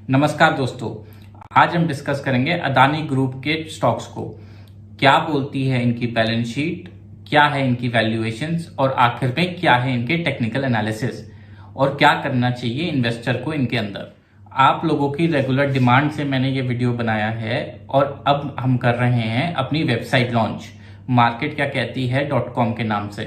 नमस्कार दोस्तों, आज हम डिस्कस करेंगे अदानी ग्रुप के स्टॉक्स को। क्या बोलती है इनकी बैलेंस शीट, क्या है इनकी वैल्यूएशंस और आखिर में क्या है इनके टेक्निकल एनालिसिस और क्या करना चाहिए इन्वेस्टर को इनके अंदर। आप लोगों की रेगुलर डिमांड से मैंने ये वीडियो बनाया है और अब हम कर रहे हैं अपनी वेबसाइट लॉन्च मार्केट क्या कहती है .com के नाम से,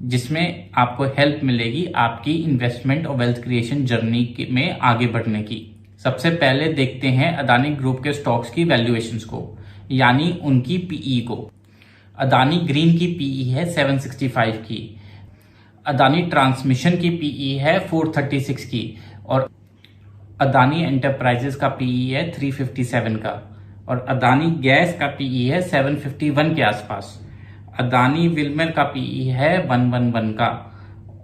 जिसमें आपको हेल्प मिलेगी आपकी इन्वेस्टमेंट और वेल्थ क्रिएशन जर्नी में आगे बढ़ने की। सबसे पहले देखते हैं अदानी ग्रुप के स्टॉक्स की वैल्यूएशंस को, यानी उनकी पीई को। अदानी ग्रीन की पीई है 765 की, अदानी ट्रांसमिशन की पीई है 436 की और अदानी एंटरप्राइजेस का पीई है 357 का और अदानी गैस का पीई है 751 के आसपास। अदानी विल्मर का पीई है 111 का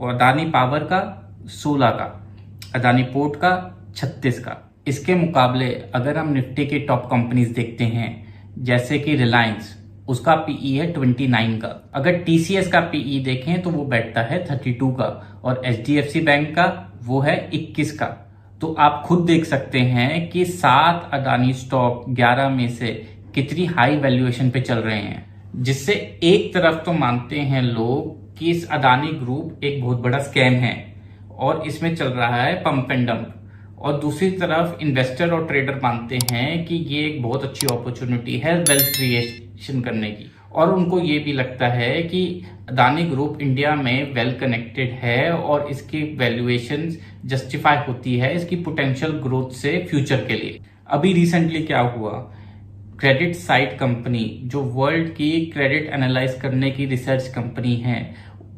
और अदानी पावर का 16 का, अदानी पोर्ट का 36 का। इसके मुकाबले अगर हम निफ्टी के टॉप कंपनीज देखते हैं जैसे कि रिलायंस, उसका पीई है 29 का। अगर टीसीएस का पीई देखें तो वो बैठता है 32 का और एचडीएफसी बैंक का वो है 21 का। तो आप खुद देख सकते हैं कि 7 अदानी स्टॉक 11 में से कितनी हाई वैल्यूएशन पे चल रहे हैं, जिससे एक तरफ तो मानते हैं लोग कि इस अदानी ग्रुप एक बहुत बड़ा स्कैम है और इसमें चल रहा है पंप एंड डंप, और दूसरी तरफ इन्वेस्टर और ट्रेडर मानते हैं कि ये एक बहुत अच्छी अपॉर्चुनिटी है वेल्थ क्रिएशन करने की। और उनको ये भी लगता है कि अदानी ग्रुप इंडिया में वेल कनेक्टेड है और इसकी वैल्यूएशन जस्टिफाई होती है इसकी पोटेंशियल ग्रोथ से फ्यूचर के लिए। अभी रिसेंटली क्या हुआ, क्रेडिट साइट कंपनी जो वर्ल्ड की क्रेडिट एनालाइज करने की रिसर्च कंपनी है,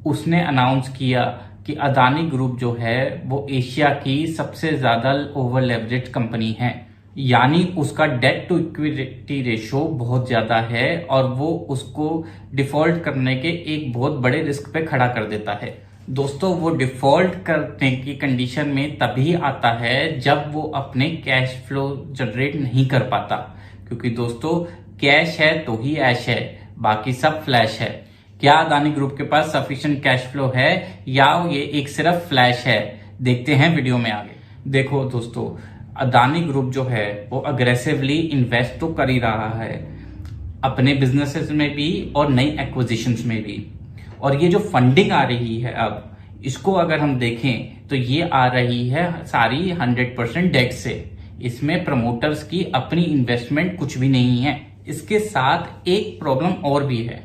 उसने अनाउंस किया कि अदानी ग्रुप जो है वो एशिया की सबसे ज्यादा ओवर लेवरेज कंपनी है, यानी उसका डेट टू इक्विटी रेशियो बहुत ज्यादा है और वो उसको डिफॉल्ट करने के एक बहुत बड़े रिस्क पे खड़ा कर देता है। दोस्तों, वो डिफॉल्ट करने की कंडीशन में तभी आता है जब वो अपने कैश फ्लो जनरेट नहीं कर पाता, क्योंकि दोस्तों कैश है तो ही ऐश है, बाकी सब फ्लैश है। क्या अदानी ग्रुप के पास सफिशिएंट कैश फ्लो है या ये एक सिर्फ फ्लैश है, देखते हैं वीडियो में आगे। देखो दोस्तों, अदानी ग्रुप जो है वो अग्रेसिवली इन्वेस्ट तो कर ही रहा है अपने बिजनेसेस में भी और नई एक्विजिशंस में भी, और ये जो फंडिंग आ रही है अब इसको अगर हम देखें तो ये आ रही है सारी 100% डेट से। इसमें प्रमोटर्स की अपनी इन्वेस्टमेंट कुछ भी नहीं है। इसके साथ एक प्रॉब्लम और भी है,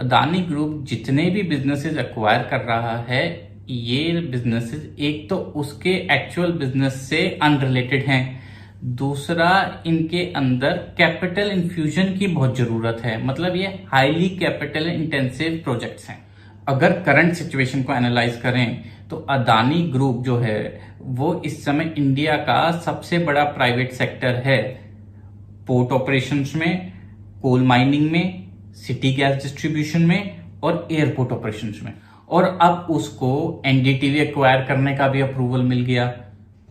अदानी ग्रुप जितने भी बिजनेसेस एक्वायर कर रहा है, ये बिजनेसेस एक तो उसके एक्चुअल बिजनेस से अनरिलेटेड हैं, दूसरा इनके अंदर कैपिटल इन्फ्यूजन की बहुत जरूरत है, मतलब ये हाईली कैपिटल इंटेंसिव प्रोजेक्ट्स हैं। अगर करंट सिचुएशन को एनालाइज करें तो अदानी ग्रुप जो है वो इस समय इंडिया का सबसे बड़ा प्राइवेट सेक्टर है, पोर्ट ऑपरेशंस में, कोल माइनिंग में, सिटी गैस डिस्ट्रीब्यूशन में और एयरपोर्ट ऑपरेशंस में, और अब उसको एनडीटीवी एक्वायर करने का भी अप्रूवल मिल गया।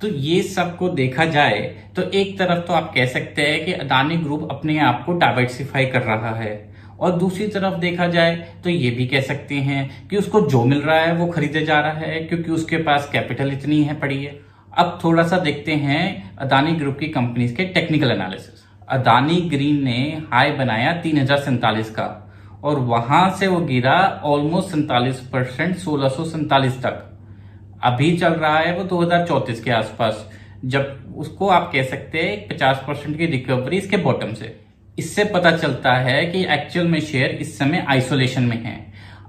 तो ये सब को देखा जाए तो एक तरफ तो आप कह सकते हैं कि अदानी ग्रुप अपने आप को डाइवर्सिफाई कर रहा है, और दूसरी तरफ देखा जाए तो ये भी कह सकते हैं कि उसको जो मिल रहा है वो खरीदे जा रहा है क्योंकि उसके पास कैपिटल इतनी है पड़ी है। अब थोड़ा सा देखते हैं अदानी ग्रुप की कंपनीज के टेक्निकल एनालिसिस। अदानी ग्रीन ने हाई बनाया 3047 का और वहां से वो गिरा ऑलमोस्ट 47%, 1647 तक। अभी चल रहा है वो 2034 के आसपास, जब उसको आप कह सकते हैं 50% की रिकवरी इसके बॉटम से। इससे पता चलता है कि एक्चुअल में शेयर इस समय आइसोलेशन में है।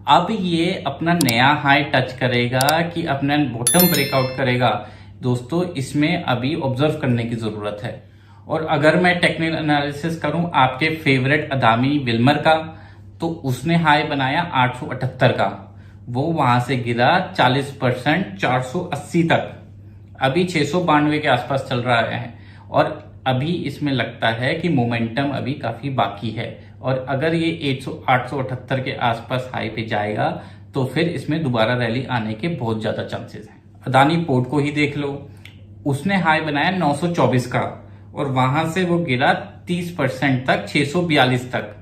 अब ये अपना नया हाई टच करेगा कि अपना बॉटम ब्रेकआउट करेगा, दोस्तों इसमें अभी ऑब्जर्व करने की जरूरत है। और अगर मैं टेक्निकल एनालिसिस करूं आपके फेवरेट अदानी विल्मर का, तो उसने हाई बनाया 878 का, वो वहां से गिरा 40%, 480 तक। अभी 692 के आसपास चल रहा है और अभी इसमें लगता है कि मोमेंटम अभी काफी बाकी है, और अगर ये 878 के आसपास हाई पे जाएगा तो फिर इसमें दोबारा रैली आने के बहुत ज्यादा चांसेस हैं। अदानी पोर्ट को ही देख लो, उसने हाई बनाया 924 का और वहां से वो गिरा 30% तक, 642 तक।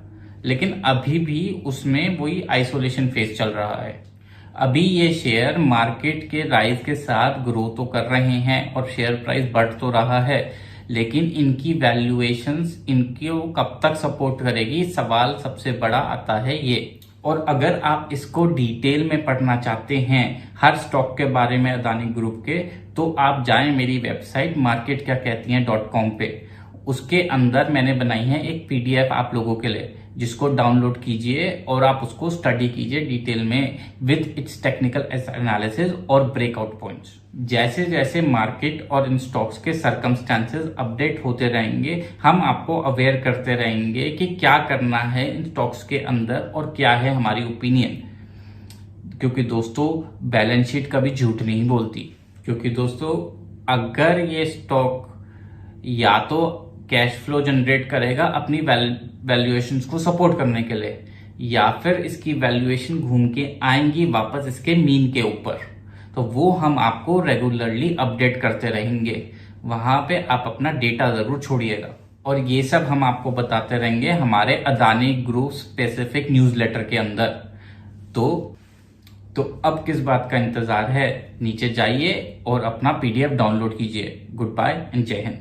लेकिन अभी भी उसमें वही आइसोलेशन फेज चल रहा है। अभी ये शेयर मार्केट के राइज के साथ ग्रो तो कर रहे हैं और शेयर प्राइस बढ़ तो रहा है, लेकिन इनकी वैल्यूएशंस इनको कब तक सपोर्ट करेगी, सवाल सबसे बड़ा आता है ये। और अगर आप इसको डिटेल में पढ़ना चाहते हैं हर स्टॉक के बारे में अदानी ग्रुप के, तो आप जाएं मेरी वेबसाइट marketkyakehtiyan.com पे। उसके अंदर मैंने बनाई है एक पीडीएफ आप लोगों के लिए, जिसको डाउनलोड कीजिए और आप उसको स्टडी कीजिए डिटेल में विद इट्स टेक्निकल एनालिसिस और ब्रेकआउट पॉइंट्स। जैसे जैसे मार्केट और इन स्टॉक्स के सर्कमस्टेंसेस अपडेट होते रहेंगे, हम आपको अवेयर करते रहेंगे कि क्या करना है इन स्टॉक्स के अंदर और क्या है हमारी ओपिनियन। क्योंकि दोस्तों बैलेंस शीट कभी झूठ नहीं बोलती। क्योंकि दोस्तों अगर ये स्टॉक या तो कैश फ्लो जनरेट करेगा अपनी वैल्यूएशंस को सपोर्ट करने के लिए, या फिर इसकी वैल्यूएशन घूम के आएंगी वापस इसके मीन के ऊपर, तो वो हम आपको रेगुलरली अपडेट करते रहेंगे। वहां पे आप अपना डेटा जरूर छोड़िएगा और ये सब हम आपको बताते रहेंगे हमारे अदानी ग्रुप स्पेसिफिक न्यूज़लेटर के अंदर। तो अब किस बात का इंतजार है, नीचे जाइए और अपना पीडीएफ डाउनलोड कीजिए। गुड बाय एंड जय हिंद।